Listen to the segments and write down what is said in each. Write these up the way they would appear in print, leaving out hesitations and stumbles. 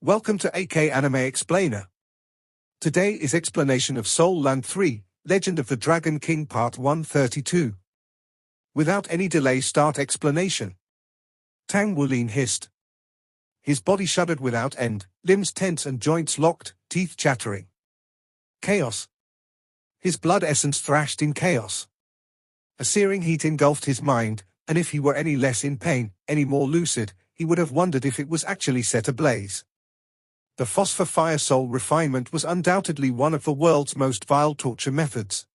Welcome to AK Anime Explainer. Today is explanation of Soul Land 3, Legend of the Dragon King Part 132. Without any delay, start explanation. Tang Wulin hissed. His body shuddered without end, limbs tense and joints locked, teeth chattering. Chaos. His blood essence thrashed in chaos. A searing heat engulfed his mind, and if he were any less in pain, any more lucid, he would have wondered if it was actually set ablaze. The phosphor fire soul refinement was undoubtedly one of the world's most vile torture methods.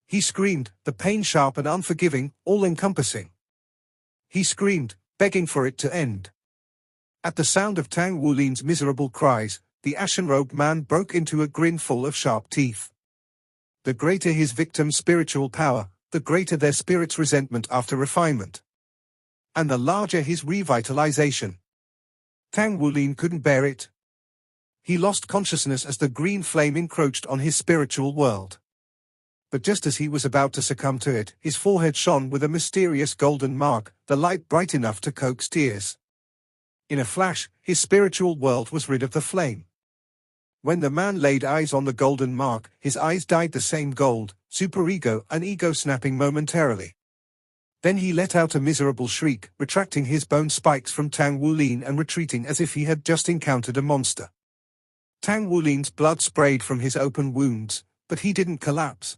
He screamed, the pain sharp and unforgiving, all-encompassing. He screamed, begging for it to end. At the sound of Tang Wulin's miserable cries, the ashen-robed man broke into a grin full of sharp teeth. The greater his victim's spiritual power, the greater their spirit's resentment after refinement. And the larger his revitalization. Tang Wulin couldn't bear it. He lost consciousness as the green flame encroached on his spiritual world. But just as he was about to succumb to it, his forehead shone with a mysterious golden mark, the light bright enough to coax tears. In a flash, his spiritual world was rid of the flame. When the man laid eyes on the golden mark, his eyes dyed the same gold, superego and ego snapping momentarily. Then he let out a miserable shriek, retracting his bone spikes from Tang Wulin and retreating as if he had just encountered a monster. Tang Wulin's blood sprayed from his open wounds, but he didn't collapse.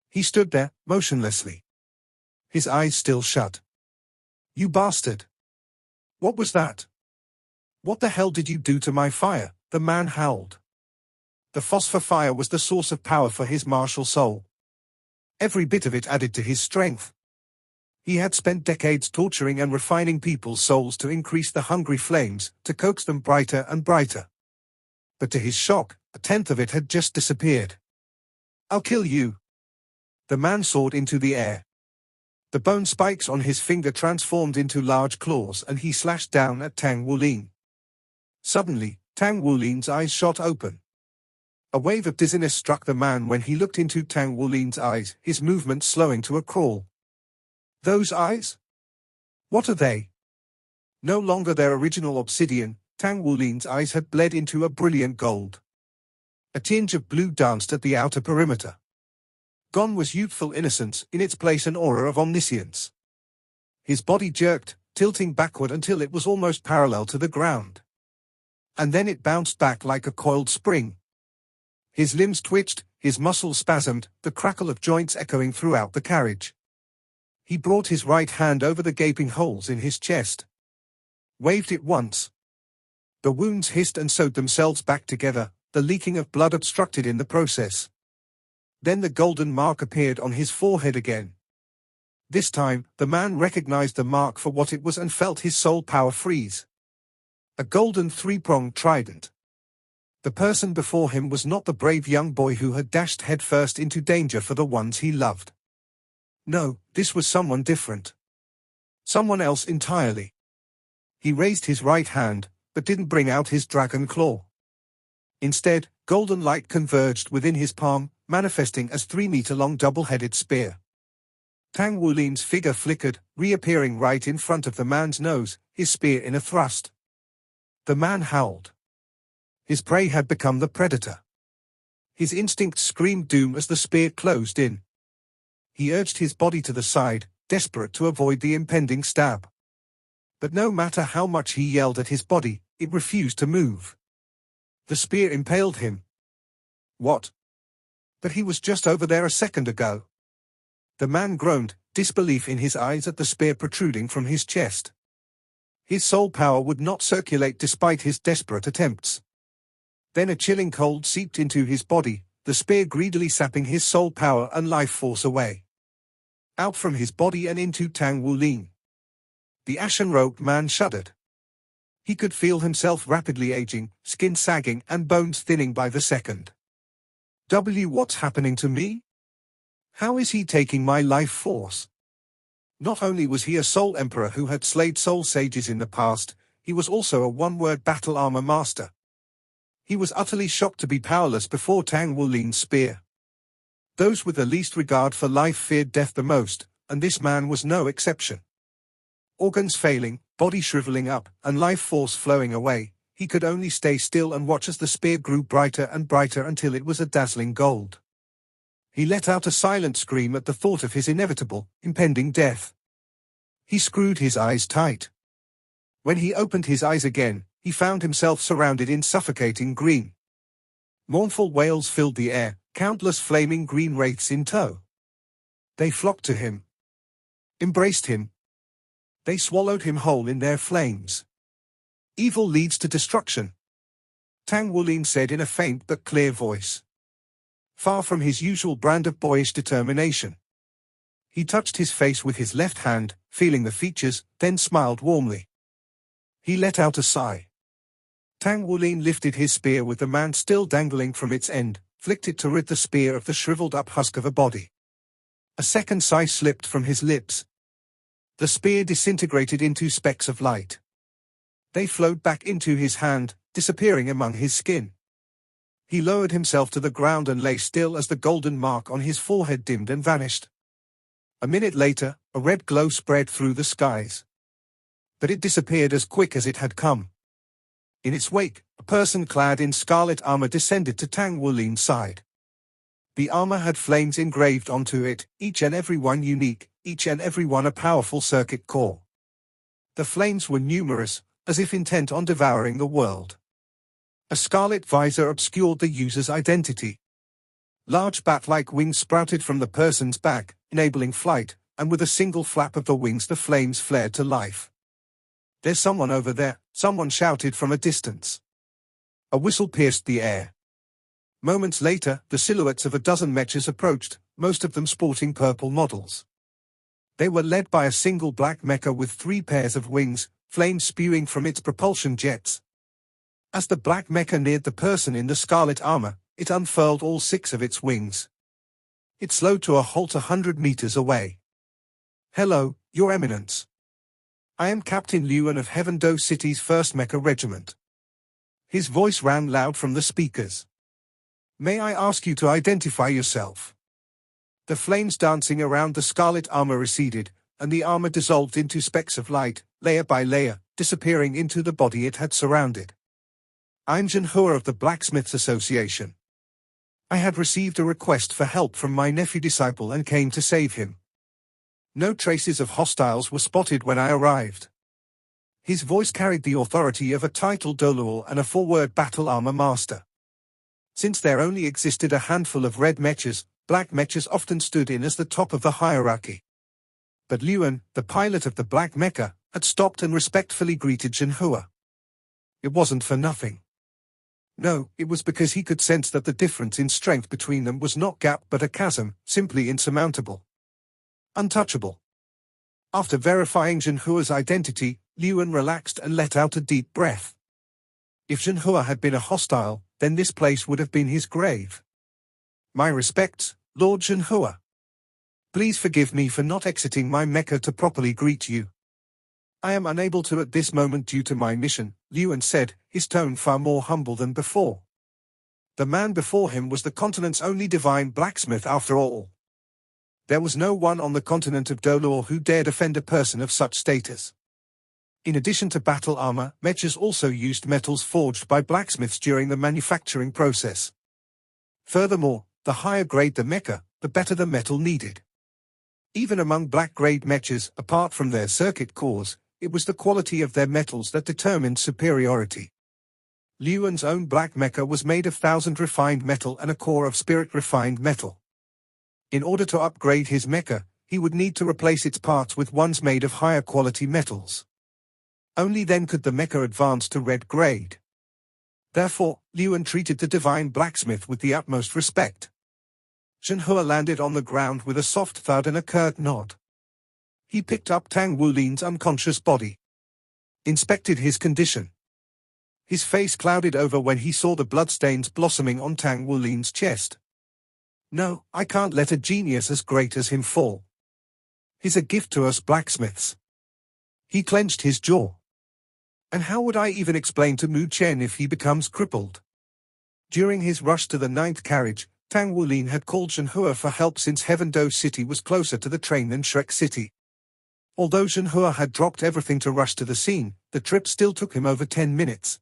He stood there, motionlessly. His eyes still shut. "You bastard! What was that? What the hell did you do to my fire?" the man howled. The phosphor fire was the source of power for his martial soul. Every bit of it added to his strength. He had spent decades torturing and refining people's souls to increase the hungry flames, to coax them brighter and brighter. But to his shock, a tenth of it had just disappeared. "I'll kill you." The man soared into the air. The bone spikes on his finger transformed into large claws and he slashed down at Tang Wulin. Suddenly, Tang Wulin's eyes shot open. A wave of dizziness struck the man when he looked into Tang Wulin's eyes, his movement slowing to a crawl. Those eyes? What are they? No longer their original obsidian, Tang Wulin's eyes had bled into a brilliant gold. A tinge of blue danced at the outer perimeter. Gone was youthful innocence, in its place an aura of omniscience. His body jerked, tilting backward until it was almost parallel to the ground. And then it bounced back like a coiled spring. His limbs twitched, his muscles spasmed, the crackle of joints echoing throughout the carriage. He brought his right hand over the gaping holes in his chest. Waved it once. The wounds hissed and sewed themselves back together, the leaking of blood obstructed in the process. Then the golden mark appeared on his forehead again. This time, the man recognized the mark for what it was and felt his soul power freeze. A golden three-pronged trident. The person before him was not the brave young boy who had dashed headfirst into danger for the ones he loved. No, this was someone different. Someone else entirely. He raised his right hand, but didn't bring out his dragon claw. Instead, golden light converged within his palm, manifesting as 3-meter-long double-headed spear. Tang Wulin's figure flickered, reappearing right in front of the man's nose, his spear in a thrust. The man howled. His prey had become the predator. His instincts screamed doom as the spear closed in. He urged his body to the side, desperate to avoid the impending stab. But no matter how much he yelled at his body, it refused to move. The spear impaled him. What? But he was just over there a second ago. The man groaned, disbelief in his eyes at the spear protruding from his chest. His soul power would not circulate despite his desperate attempts. Then a chilling cold seeped into his body, the spear greedily sapping his soul power and life force away. Out from his body and into Tang Wulin. The ashen-robed man shuddered. He could feel himself rapidly aging, skin sagging and bones thinning by the second. What's happening to me? How is he taking my life force? Not only was he a soul emperor who had slayed soul sages in the past, he was also a one-word battle armor master. He was utterly shocked to be powerless before Tang Wulin's spear. Those with the least regard for life feared death the most, and this man was no exception. Organs failing, body shriveling up, and life force flowing away, he could only stay still and watch as the spear grew brighter and brighter until it was a dazzling gold. He let out a silent scream at the thought of his inevitable, impending death. He screwed his eyes tight. When he opened his eyes again, he found himself surrounded in suffocating green. Mournful wails filled the air, countless flaming green wraiths in tow. They flocked to him, embraced him. They swallowed him whole in their flames. Evil leads to destruction, Tang Wulin said in a faint but clear voice. Far from his usual brand of boyish determination. He touched his face with his left hand, feeling the features, then smiled warmly. He let out a sigh. Tang Wulin lifted his spear with the man still dangling from its end, flicked it to rid the spear of the shriveled-up husk of a body. A second sigh slipped from his lips. The spear disintegrated into specks of light. They flowed back into his hand, disappearing among his skin. He lowered himself to the ground and lay still as the golden mark on his forehead dimmed and vanished. A minute later, a red glow spread through the skies. But it disappeared as quick as it had come. In its wake, a person clad in scarlet armor descended to Tang Wulin's side. The armor had flames engraved onto it, each and every one unique, each and every one a powerful circuit core. The flames were numerous, as if intent on devouring the world. A scarlet visor obscured the user's identity. Large bat-like wings sprouted from the person's back, enabling flight, and with a single flap of the wings the flames flared to life. "There's someone over there," someone shouted from a distance. A whistle pierced the air. Moments later, the silhouettes of a dozen mechas approached, most of them sporting purple models. They were led by a single black mecha with 3 pairs of wings, flames spewing from its propulsion jets. As the black mecha neared the person in the scarlet armor, it unfurled all 6 of its wings. It slowed to a halt 100 meters away. "Hello, Your Eminence. I am Captain Liuan of Heaven-Do City's 1st Mecha Regiment." His voice rang loud from the speakers. "May I ask you to identify yourself?" The flames dancing around the scarlet armor receded, and the armor dissolved into specks of light, layer by layer, disappearing into the body it had surrounded. "I'm Zhenhua of the Blacksmiths Association. I had received a request for help from my nephew disciple and came to save him. No traces of hostiles were spotted when I arrived." His voice carried the authority of a titled Dolual and a 4-word battle armor master. Since there only existed a handful of red mechas, black mechas often stood in as the top of the hierarchy. But Liuan, the pilot of the black mecha, had stopped and respectfully greeted Zhenhua. It wasn't for nothing. No, it was because he could sense that the difference in strength between them was not gap but a chasm, simply insurmountable. Untouchable. After verifying Zhenhua's identity, Liuan relaxed and let out a deep breath. If Zhenhua had been a hostile, then this place would have been his grave. "My respects, Lord Zhenhua. Please forgive me for not exiting my mecha to properly greet you. I am unable to at this moment due to my mission," Liuan said, his tone far more humble than before. The man before him was the continent's only divine blacksmith after all. There was no one on the continent of Dolor who dared offend a person of such status. In addition to battle armor, mechas also used metals forged by blacksmiths during the manufacturing process. Furthermore, the higher grade the mecha, the better the metal needed. Even among black-grade mechas, apart from their circuit cores, it was the quality of their metals that determined superiority. Liuan's own black mecha was made of 1,000 refined metal and a core of spirit-refined metal. In order to upgrade his mecha, he would need to replace its parts with ones made of higher quality metals. Only then could the mecha advance to red grade. Therefore, Liuan treated the divine blacksmith with the utmost respect. Zhenhua landed on the ground with a soft thud and a curt nod. He picked up Tang Wulin's unconscious body. Inspected his condition. His face clouded over when he saw the bloodstains blossoming on Tang Wulin's chest. "No, I can't let a genius as great as him fall. He's a gift to us blacksmiths." He clenched his jaw. "And how would I even explain to Mu Chen if he becomes crippled?" During his rush to the 9th carriage, Tang Wulin had called Zhenhua for help since Heaven-Do City was closer to the train than Shrek City. Although Zhenhua had dropped everything to rush to the scene, the trip still took him over 10 minutes.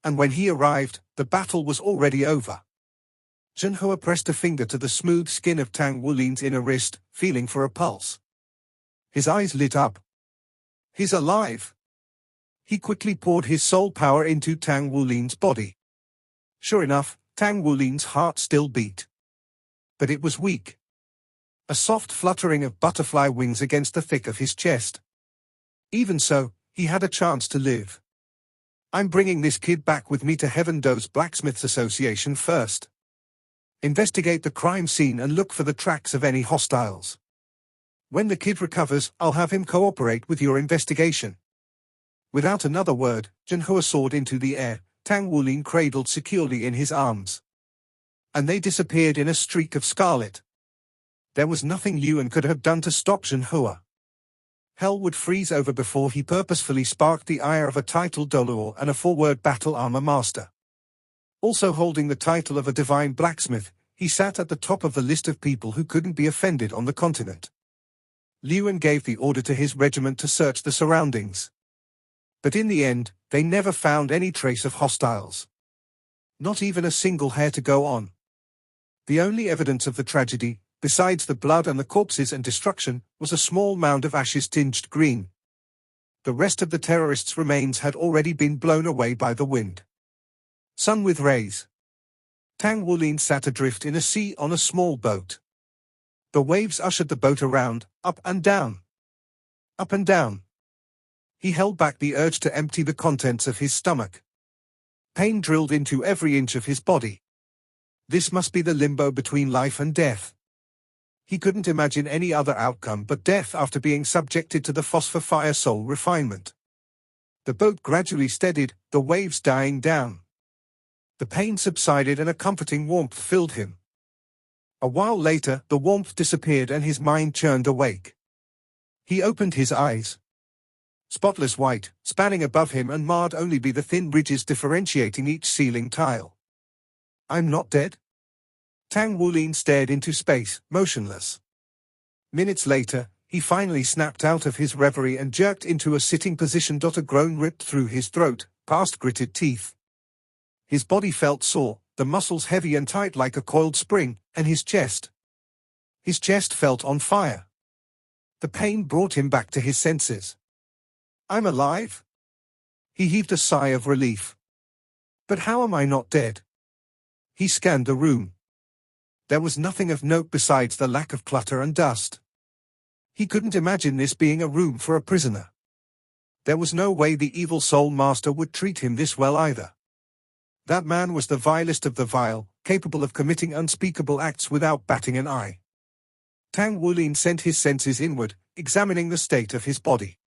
And when he arrived, the battle was already over. Zhenhua pressed a finger to the smooth skin of Tang Wulin's inner wrist, feeling for a pulse. His eyes lit up. He's alive! He quickly poured his soul power into Tang Wulin's body. Sure enough, Tang Wulin's heart still beat. But it was weak. A soft fluttering of butterfly wings against the thick of his chest. Even so, he had a chance to live. I'm bringing this kid back with me to Heaven Doe's Blacksmiths Association first. Investigate the crime scene and look for the tracks of any hostiles. When the kid recovers, I'll have him cooperate with your investigation. Without another word, Zhenhua soared into the air, Tang Wulin cradled securely in his arms. And they disappeared in a streak of scarlet. There was nothing Yuan could have done to stop Zhenhua. Hell would freeze over before he purposefully sparked the ire of a titled Doluor and a four-word battle armor master. Also holding the title of a divine blacksmith, he sat at the top of the list of people who couldn't be offended on the continent. Yuan gave the order to his regiment to search the surroundings. But in the end, they never found any trace of hostiles. Not even a single hair to go on. The only evidence of the tragedy, besides the blood and the corpses and destruction, was a small mound of ashes tinged green. The rest of the terrorists' remains had already been blown away by the wind. Sun with rays. Tang Wulin sat adrift in a sea on a small boat. The waves ushered the boat around, up and down. Up and down. He held back the urge to empty the contents of his stomach. Pain drilled into every inch of his body. This must be the limbo between life and death. He couldn't imagine any other outcome but death after being subjected to the phosphor fire soul refinement. The boat gradually steadied, the waves dying down. The pain subsided and a comforting warmth filled him. A while later, the warmth disappeared and his mind churned awake. He opened his eyes. Spotless white, spanning above him and marred only by the thin ridges differentiating each ceiling tile. I'm not dead? Tang Wulin stared into space, motionless. Minutes later, he finally snapped out of his reverie and jerked into a sitting position. A groan ripped through his throat, past gritted teeth. His body felt sore, the muscles heavy and tight like a coiled spring, and his chest. His chest felt on fire. The pain brought him back to his senses. I'm alive? He heaved a sigh of relief. But how am I not dead? He scanned the room. There was nothing of note besides the lack of clutter and dust. He couldn't imagine this being a room for a prisoner. There was no way the evil soul master would treat him this well either. That man was the vilest of the vile, capable of committing unspeakable acts without batting an eye. Tang Wulin sent his senses inward, examining the state of his body.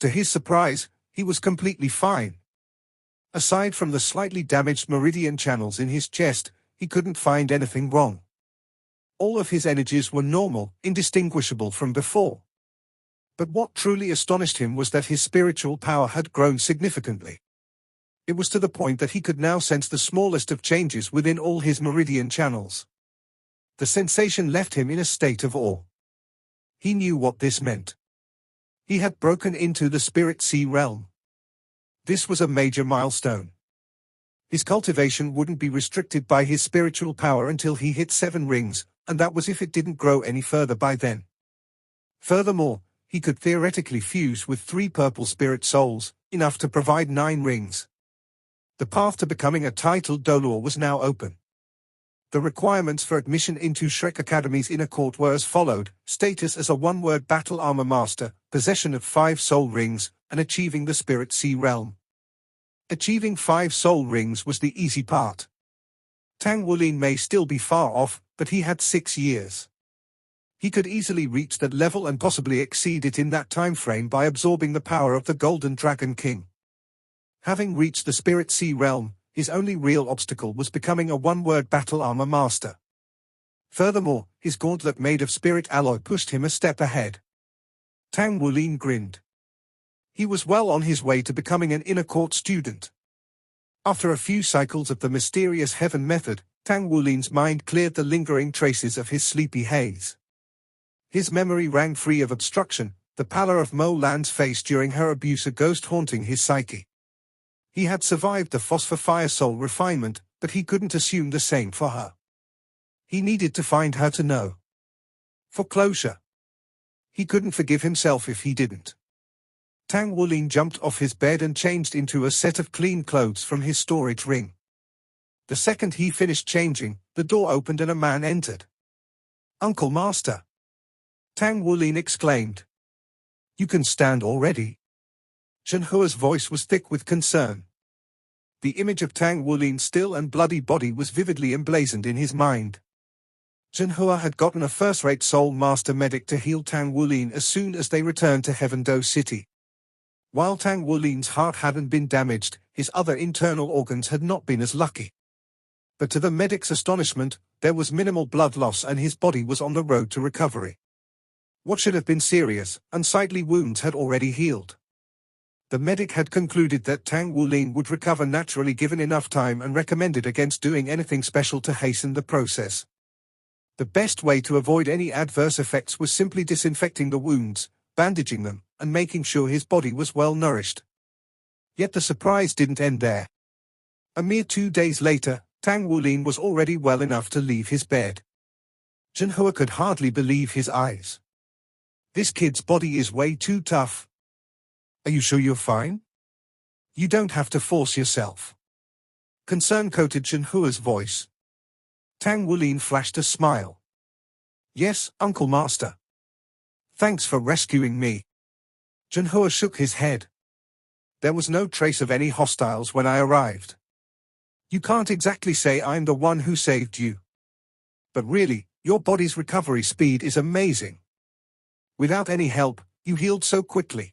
To his surprise, he was completely fine. Aside from the slightly damaged meridian channels in his chest, he couldn't find anything wrong. All of his energies were normal, indistinguishable from before. But what truly astonished him was that his spiritual power had grown significantly. It was to the point that he could now sense the smallest of changes within all his meridian channels. The sensation left him in a state of awe. He knew what this meant. He had broken into the spirit sea realm. This was a major milestone. His cultivation wouldn't be restricted by his spiritual power until he hit 7 rings, and that was if it didn't grow any further by then. Furthermore, he could theoretically fuse with 3 purple spirit souls, enough to provide 9 rings. The path to becoming a titled Dolor was now open. The requirements for admission into Shrek Academy's inner court were as followed: status as a one-word battle armor master, possession of 5 soul rings, and achieving the spirit sea realm. Achieving 5 soul rings was the easy part. Tang Wulin may still be far off, but he had 6 years. He could easily reach that level and possibly exceed it in that time frame by absorbing the power of the Golden Dragon King. Having reached the Spirit Sea realm, his only real obstacle was becoming a one-word battle armor master. Furthermore, his gauntlet made of spirit alloy pushed him a step ahead. Tang Wulin grinned. He was well on his way to becoming an inner court student. After a few cycles of the mysterious heaven method, Tang Wulin's mind cleared the lingering traces of his sleepy haze. His memory rang free of obstruction, the pallor of Mo Lan's face during her abuse a ghost haunting his psyche. He had survived the phosphor fire soul refinement, but he couldn't assume the same for her. He needed to find her to know. For closure. He couldn't forgive himself if he didn't. Tang Wulin jumped off his bed and changed into a set of clean clothes from his storage ring. The second he finished changing, the door opened and a man entered. "Uncle Master!" Tang Wulin exclaimed. "You can stand already." Zhenhua's voice was thick with concern. The image of Tang Wulin's still and bloody body was vividly emblazoned in his mind. Zhenhua had gotten a first-rate soul master medic to heal Tang Wulin as soon as they returned to Heaven Do City. While Tang Wulin's heart hadn't been damaged, his other internal organs had not been as lucky. But to the medic's astonishment, there was minimal blood loss and his body was on the road to recovery. What should have been serious, unsightly wounds had already healed. The medic had concluded that Tang Wulin would recover naturally given enough time and recommended against doing anything special to hasten the process. The best way to avoid any adverse effects was simply disinfecting the wounds, bandaging them, and making sure his body was well nourished. Yet the surprise didn't end there. A mere 2 days later, Tang Wulin was already well enough to leave his bed. Zhenhua could hardly believe his eyes. "This kid's body is way too tough. Are you sure you're fine? You don't have to force yourself." Concern coated Zhenhua's voice. Tang Wulin flashed a smile. "Yes, Uncle Master. Thanks for rescuing me." Zhenhua shook his head. "There was no trace of any hostiles when I arrived. You can't exactly say I'm the one who saved you. But really, your body's recovery speed is amazing. Without any help, you healed so quickly.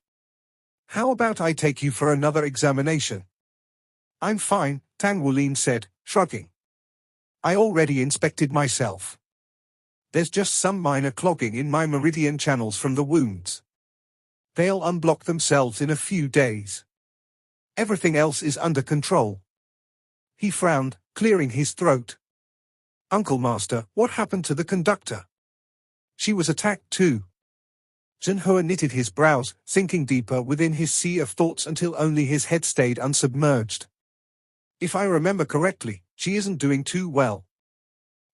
How about I take you for another examination?" "I'm fine," Tang Wulin said, shrugging. "I already inspected myself. There's just some minor clogging in my meridian channels from the wounds. They'll unblock themselves in a few days. Everything else is under control." He frowned, clearing his throat. "Uncle Master, what happened to the conductor? She was attacked too." Zhenhua knitted his brows, sinking deeper within his sea of thoughts until only his head stayed unsubmerged. "If I remember correctly, she isn't doing too well.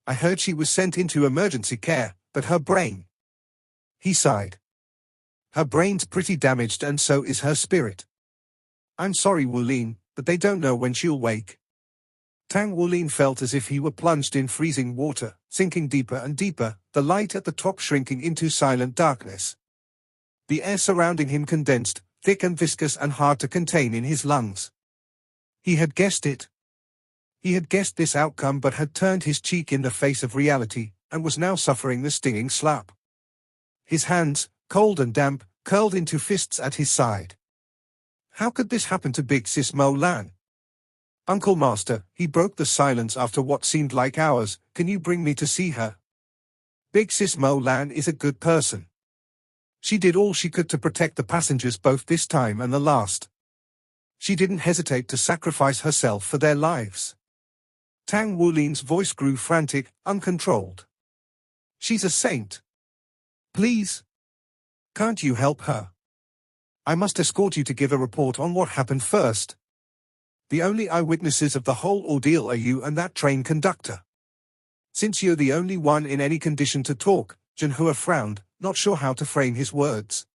I heard she was sent into emergency care, but her brain..." He sighed. "Her brain's pretty damaged and so is her spirit. I'm sorry, Wulin, but they don't know when she'll wake." Tang Wulin felt as if he were plunged in freezing water, sinking deeper and deeper, the light at the top shrinking into silent darkness. The air surrounding him condensed, thick and viscous and hard to contain in his lungs. He had guessed it. He had guessed this outcome but had turned his cheek in the face of reality, and was now suffering the stinging slap. His hands, cold and damp, curled into fists at his side. How could this happen to Big Sis Mo Lan? "Uncle Master," he broke the silence after what seemed like hours, "can you bring me to see her? Big Sis Mo Lan is a good person. She did all she could to protect the passengers both this time and the last. She didn't hesitate to sacrifice herself for their lives." Tang Wulin's voice grew frantic, uncontrolled. "She's a saint. Please. Can't you help her? I must escort you to give a report on what happened first. The only eyewitnesses of the whole ordeal are you and that train conductor. Since you're the only one in any condition to talk," Zhenhua frowned, not sure how to frame his words.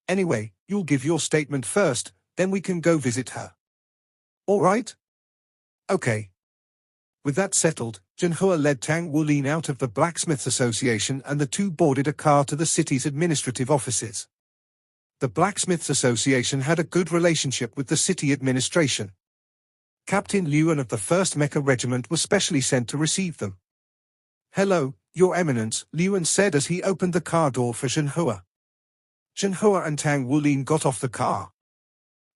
"Anyway, you'll give your statement first, then we can go visit her. All right?" "Okay." With that settled, Zhenhua led Tang Wulin out of the Blacksmiths Association and the two boarded a car to the city's administrative offices. The Blacksmiths Association had a good relationship with the city administration. Captain Liuan of the 1st Mecha Regiment was specially sent to receive them. "Hello, Your Eminence," Liuan said as he opened the car door for Zhenhua. Zhenhua and Tang Wulin got off the car.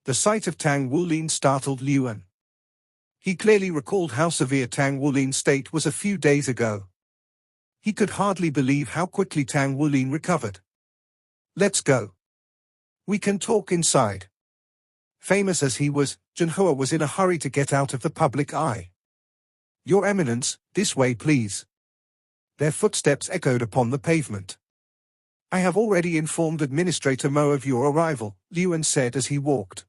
The sight of Tang Wulin startled Liuan. He clearly recalled how severe Tang Wulin's state was a few days ago. He could hardly believe how quickly Tang Wulin recovered. "Let's go. We can talk inside." Famous as he was, Zhenhua was in a hurry to get out of the public eye. "Your Eminence, this way please." Their footsteps echoed upon the pavement. "I have already informed Administrator Mo of your arrival," Liuan said as he walked.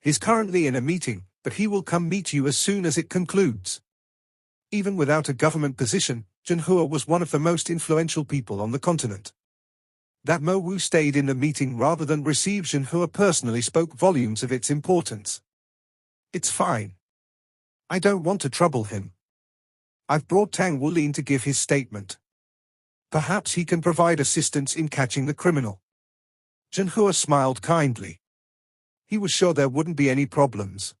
He's currently in a meeting, but he will come meet you as soon as it concludes. Even without a government position, Zhenhua was one of the most influential people on the continent. That Mo Wu stayed in the meeting rather than receive Zhenhua personally spoke volumes of its importance. It's fine. I don't want to trouble him. I've brought Tang Wulin to give his statement. Perhaps he can provide assistance in catching the criminal. Zhenhua smiled kindly. He was sure there wouldn't be any problems.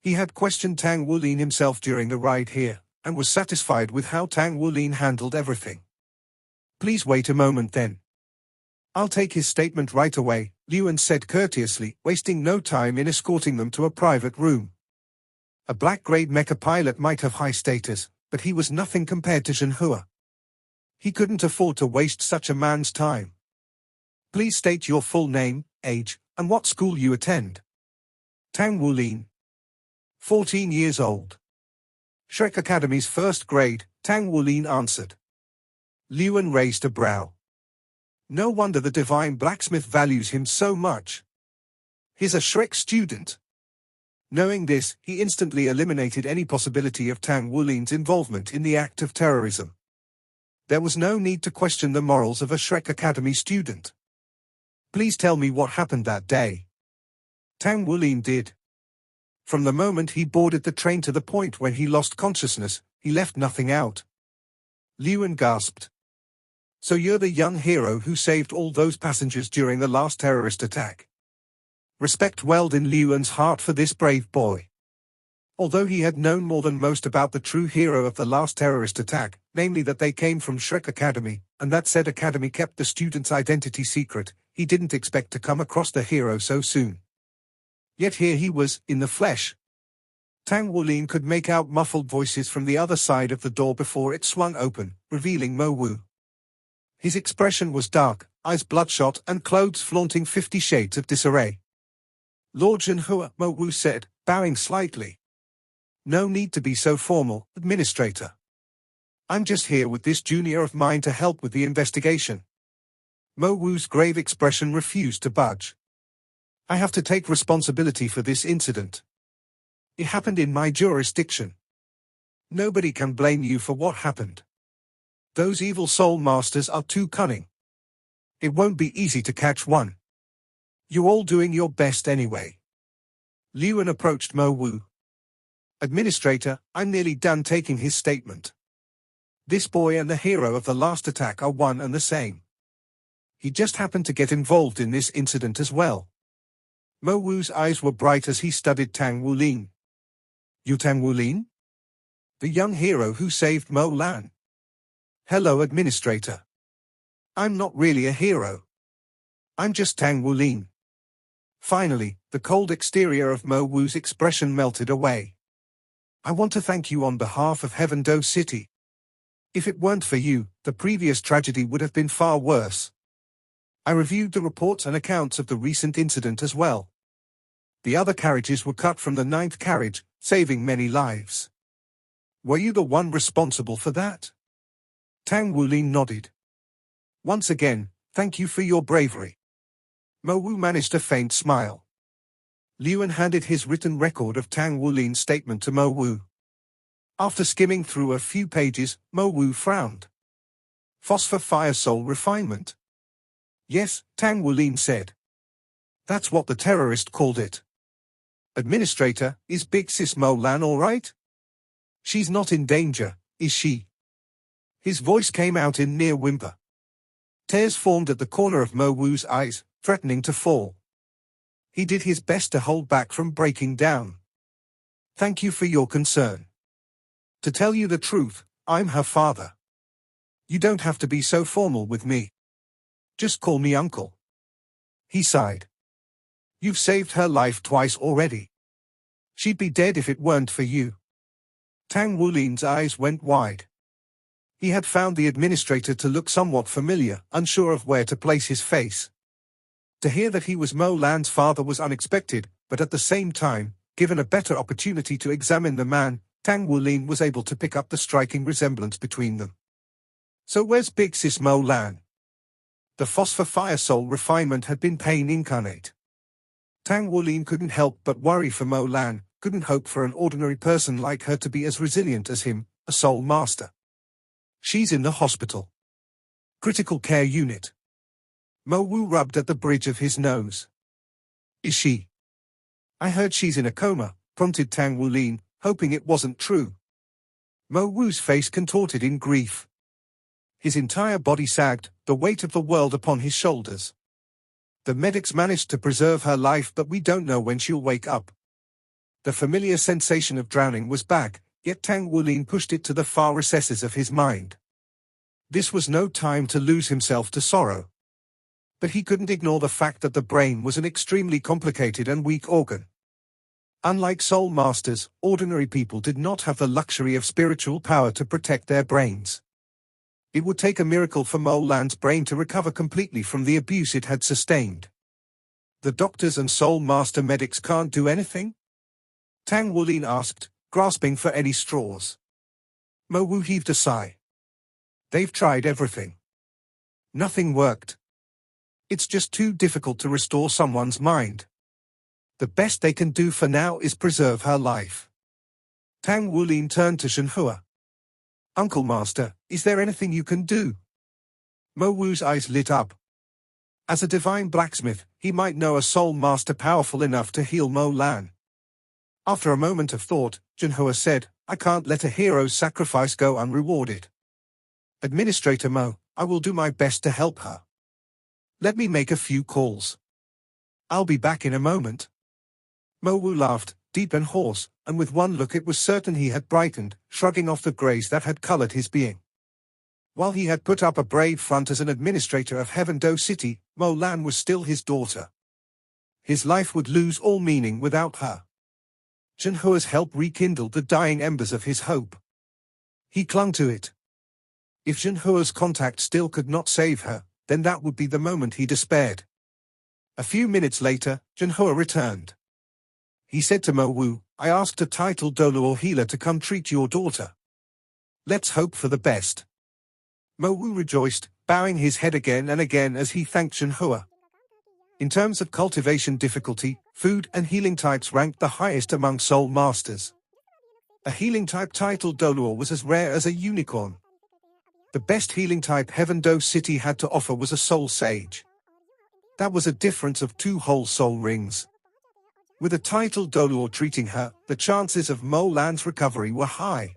He had questioned Tang Wulin himself during the ride here, and was satisfied with how Tang Wulin handled everything. Please wait a moment then. I'll take his statement right away, Liuan said courteously, wasting no time in escorting them to a private room. A black-grade mecha pilot might have high status, but he was nothing compared to Zhenhua. He couldn't afford to waste such a man's time. Please state your full name, age, and what school you attend. Tang Wulin. 14 years old. Shrek Academy's first grade, Tang Wulin answered. Liuan raised a brow. No wonder the divine blacksmith values him so much. He's a Shrek student. Knowing this, he instantly eliminated any possibility of Tang Wulin's involvement in the act of terrorism. There was no need to question the morals of a Shrek Academy student. Please tell me what happened that day. Tang Wulin did. From the moment he boarded the train to the point when he lost consciousness, he left nothing out. Liuan gasped. So you're the young hero who saved all those passengers during the last terrorist attack. Respect welled in Liuan's heart for this brave boy. Although he had known more than most about the true hero of the last terrorist attack, namely that they came from Shrek Academy, and that said academy kept the student's identity secret, he didn't expect to come across the hero so soon. Yet here he was, in the flesh. Tang Wulin could make out muffled voices from the other side of the door before it swung open, revealing Mo Wu. His expression was dark, eyes bloodshot and clothes flaunting 50 shades of disarray. Lord Zhenhua, Mo Wu said, bowing slightly. No need to be so formal, Administrator. I'm just here with this junior of mine to help with the investigation. Mo Wu's grave expression refused to budge. I have to take responsibility for this incident. It happened in my jurisdiction. Nobody can blame you for what happened. Those evil soul masters are too cunning. It won't be easy to catch one. You're all doing your best anyway. Liuan approached Mo Wu. Administrator, I'm nearly done taking his statement. This boy and the hero of the last attack are one and the same. He just happened to get involved in this incident as well. Mo Wu's eyes were bright as he studied Tang Wulin. You Tang Wulin? The young hero who saved Mo Lan. Hello, Administrator. I'm not really a hero. I'm just Tang Wulin. Finally, the cold exterior of Mo Wu's expression melted away. I want to thank you on behalf of Heaven Do City. If it weren't for you, the previous tragedy would have been far worse. I reviewed the reports and accounts of the recent incident as well. The other carriages were cut from the 9th carriage, saving many lives. Were you the one responsible for that? Tang Wulin nodded. Once again, thank you for your bravery. Mo Wu managed a faint smile. Liuan handed his written record of Tang Wulin's statement to Mo Wu. After skimming through a few pages, Mo Wu frowned. Phosphor Fire Soul Refinement. Yes, Tang Wulin said. That's what the terrorist called it. Administrator, is Big Sis Mo Lan all right? She's not in danger, is she? His voice came out in near whimper. Tears formed at the corner of Mo Wu's eyes, threatening to fall. He did his best to hold back from breaking down. Thank you for your concern. To tell you the truth, I'm her father. You don't have to be so formal with me. Just call me uncle. He sighed. You've saved her life twice already. She'd be dead if it weren't for you. Tang Wulin's eyes went wide. He had found the administrator to look somewhat familiar, unsure of where to place his face. To hear that he was Mo Lan's father was unexpected, but at the same time, given a better opportunity to examine the man, Tang Wulin was able to pick up the striking resemblance between them. So where's Big Sis Mo Lan? The Phosphor Fire Soul Refinement had been pain incarnate. Tang Wulin couldn't help but worry for Mo Lan, couldn't hope for an ordinary person like her to be as resilient as him, a soul master. She's in the hospital. Critical care unit. Mo Wu rubbed at the bridge of his nose. Is she? I heard she's in a coma, prompted Tang Wulin, hoping it wasn't true. Mo Wu's face contorted in grief. His entire body sagged, the weight of the world upon his shoulders. The medics managed to preserve her life, but we don't know when she'll wake up. The familiar sensation of drowning was back, yet Tang Wulin pushed it to the far recesses of his mind. This was no time to lose himself to sorrow. But he couldn't ignore the fact that the brain was an extremely complicated and weak organ. Unlike soul masters, ordinary people did not have the luxury of spiritual power to protect their brains. It would take a miracle for Mo Lan's brain to recover completely from the abuse it had sustained. The doctors and soul master medics can't do anything? Tang Wulin asked, grasping for any straws. Mo Wu heaved a sigh. They've tried everything. Nothing worked. It's just too difficult to restore someone's mind. The best they can do for now is preserve her life. Tang Wulin turned to Shenhua. Uncle Master, is there anything you can do? Mo Wu's eyes lit up. As a divine blacksmith, he might know a soul master powerful enough to heal Mo Lan. After a moment of thought, Shenhua said, I can't let a hero's sacrifice go unrewarded. Administrator Mo, I will do my best to help her. Let me make a few calls. I'll be back in a moment. Mo Wu laughed, deep and hoarse, and with one look it was certain he had brightened, shrugging off the grays that had colored his being. While he had put up a brave front as an administrator of Heaven-Do City, Mo Lan was still his daughter. His life would lose all meaning without her. Shenhua's help rekindled the dying embers of his hope. He clung to it. If Shenhua's contact still could not save her, then that would be the moment he despaired. A few minutes later, Shenhua returned. He said to Mo Wu, I asked a titled Dolo or healer to come treat your daughter. Let's hope for the best. Mo Wu rejoiced, bowing his head again and again as he thanked Shenhua. In terms of cultivation difficulty, food and healing types ranked the highest among soul masters. A healing type titled Dolo was as rare as a unicorn. The best healing type Heaven-Do City had to offer was a soul sage. That was a difference of 2 whole soul rings. With a titled Dolo treating her, the chances of Mo Lan's recovery were high.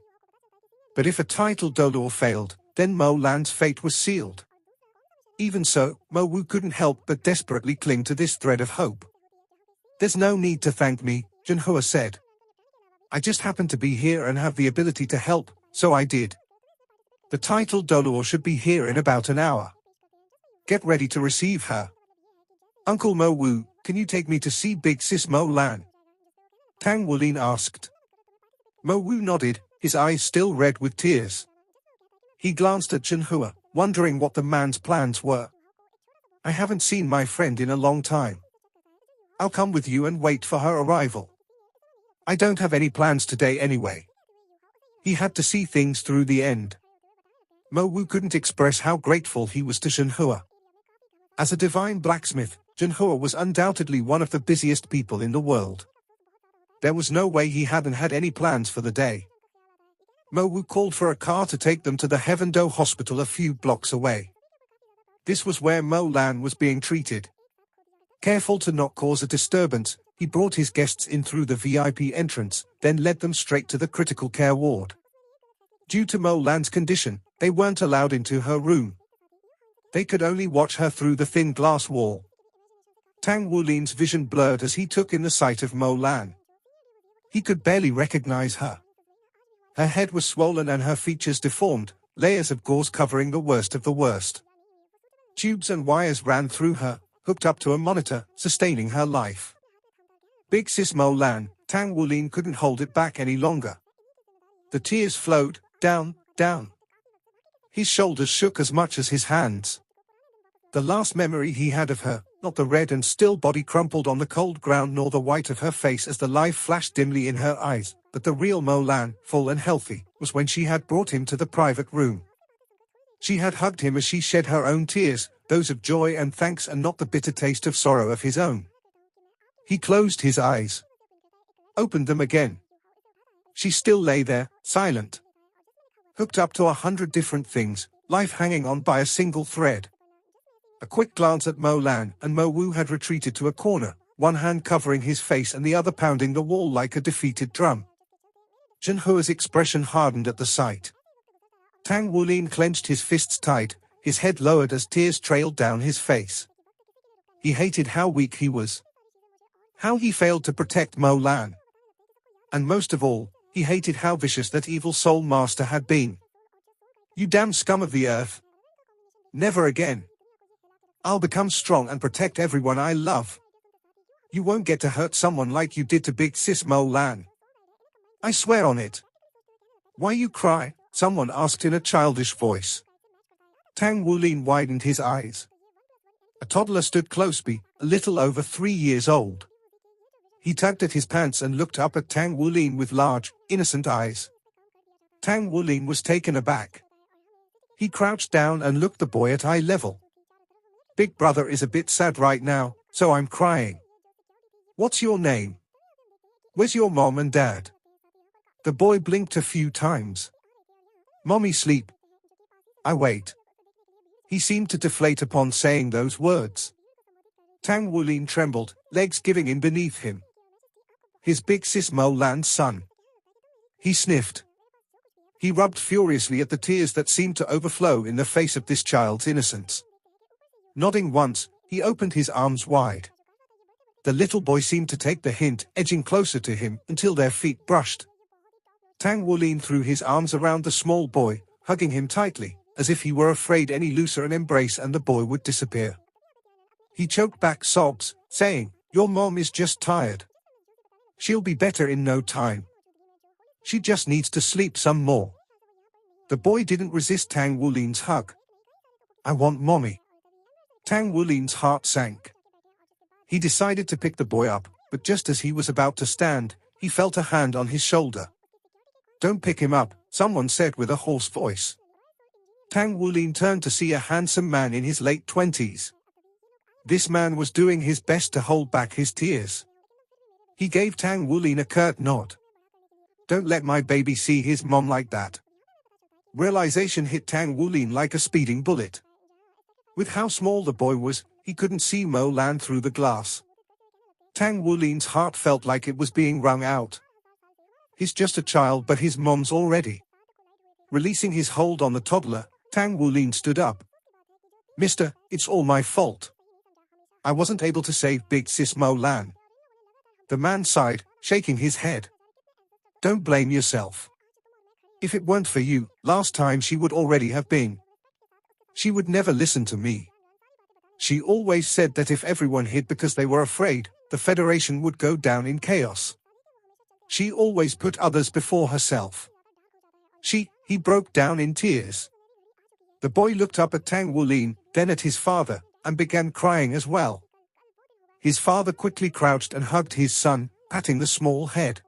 But if a titled Dolo failed, then Mo Lan's fate was sealed. Even so, Mo Wu couldn't help but desperately cling to this thread of hope. There's no need to thank me, Shenhua said. I just happened to be here and have the ability to help, so I did. The titled Dolo should be here in about an hour. Get ready to receive her. Uncle Mo Wu, can you take me to see Big Sis Mo Lan? Tang Wulin asked. Mo Wu nodded, his eyes still red with tears. He glanced at Shenhua, wondering what the man's plans were. I haven't seen my friend in a long time. I'll come with you and wait for her arrival. I don't have any plans today anyway. He had to see things through the end. Mo Wu couldn't express how grateful he was to Shenhua. As a divine blacksmith, Shenhua was undoubtedly one of the busiest people in the world. There was no way he hadn't had any plans for the day. Mo Wu called for a car to take them to the Heaven-Do hospital a few blocks away. This was where Mo Lan was being treated. Careful to not cause a disturbance, he brought his guests in through the VIP entrance, then led them straight to the critical care ward. Due to Mo Lan's condition, they weren't allowed into her room. They could only watch her through the thin glass wall. Tang Wulin's vision blurred as he took in the sight of Mo Lan. He could barely recognize her. Her head was swollen and her features deformed, layers of gauze covering the worst of the worst. Tubes and wires ran through her, hooked up to a monitor, sustaining her life. Big Sis Mo Lan, Tang Wulin couldn't hold it back any longer. The tears flowed, down. His shoulders shook as much as his hands. The last memory he had of her, not the red and still body crumpled on the cold ground nor the white of her face as the life flashed dimly in her eyes, but the real Mo Lan, full and healthy, was when she had brought him to the private room. She had hugged him as she shed her own tears, those of joy and thanks and not the bitter taste of sorrow of his own. He closed his eyes. Opened them again. She still lay there, silent. Hooked up to 100 different things, life hanging on by a single thread. A quick glance at Mo Lan, and Mo Wu had retreated to a corner, one hand covering his face and the other pounding the wall like a defeated drum. Zhen Hua's expression hardened at the sight. Tang Wulin clenched his fists tight, his head lowered as tears trailed down his face. He hated how weak he was. How he failed to protect Mo Lan. And most of all, he hated how vicious that evil soul master had been. You damn scum of the earth. Never again. I'll become strong and protect everyone I love. You won't get to hurt someone like you did to big sis Mo Lan. I swear on it. Why you cry? Someone asked in a childish voice. Tang Wulin widened his eyes. A toddler stood close by, a little over 3 years old. He tugged at his pants and looked up at Tang Wulin with large, innocent eyes. Tang Wulin was taken aback. He crouched down and looked the boy at eye level. Big brother is a bit sad right now, so I'm crying. What's your name? Where's your mom and dad? The boy blinked a few times. Mommy sleep. I wait. He seemed to deflate upon saying those words. Tang Wulin trembled, legs giving in beneath him. His big sis Mo Lan's son. He sniffed. He rubbed furiously at the tears that seemed to overflow in the face of this child's innocence. Nodding once, he opened his arms wide. The little boy seemed to take the hint, edging closer to him until their feet brushed. Tang Wulin threw his arms around the small boy, hugging him tightly, as if he were afraid any looser an embrace and the boy would disappear. He choked back sobs, saying, "Your mom is just tired. She'll be better in no time. She just needs to sleep some more." The boy didn't resist Tang Wulin's hug. "I want mommy." Tang Wulin's heart sank. He decided to pick the boy up, but just as he was about to stand, he felt a hand on his shoulder. "Don't pick him up," someone said with a hoarse voice. Tang Wulin turned to see a handsome man in his late 20s. This man was doing his best to hold back his tears. He gave Tang Wulin a curt nod. "Don't let my baby see his mom like that." Realization hit Tang Wulin like a speeding bullet. With how small the boy was, he couldn't see Mo Lan through the glass. Tang Wulin's heart felt like it was being wrung out. He's just a child, but his mom's already. Releasing his hold on the toddler, Tang Wulin stood up. "Mister, it's all my fault. I wasn't able to save big sis Mo Lan." The man sighed, shaking his head. "Don't blame yourself. If it weren't for you, last time she would already have been. She would never listen to me. She always said that if everyone hid because they were afraid, the Federation would go down in chaos. She always put others before herself. He broke down in tears. The boy looked up at Tang Wulin, then at his father, and began crying as well. His father quickly crouched and hugged his son, patting the small head.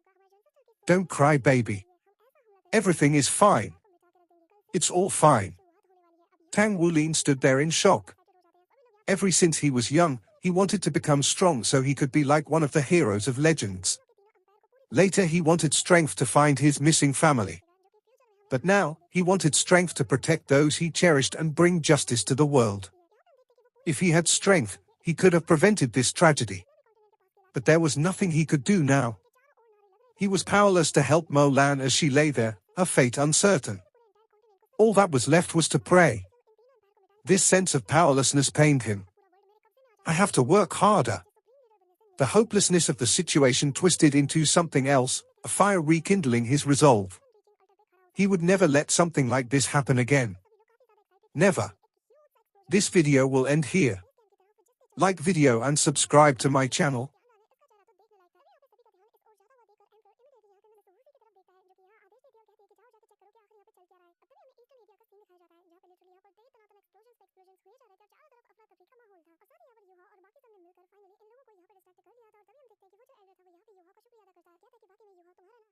"Don't cry, baby. Everything is fine. It's all fine." Tang Wulin stood there in shock. Ever since he was young, he wanted to become strong so he could be like one of the heroes of legends. Later he wanted strength to find his missing family. But now, he wanted strength to protect those he cherished and bring justice to the world. If he had strength, he could have prevented this tragedy. But there was nothing he could do now. He was powerless to help Mo Lan as she lay there, her fate uncertain. All that was left was to pray. This sense of powerlessness pained him. "I have to work harder." The hopelessness of the situation twisted into something else, a fire rekindling his resolve. He would never let something like this happen again. Never. This video will end here. Like video and subscribe to my channel.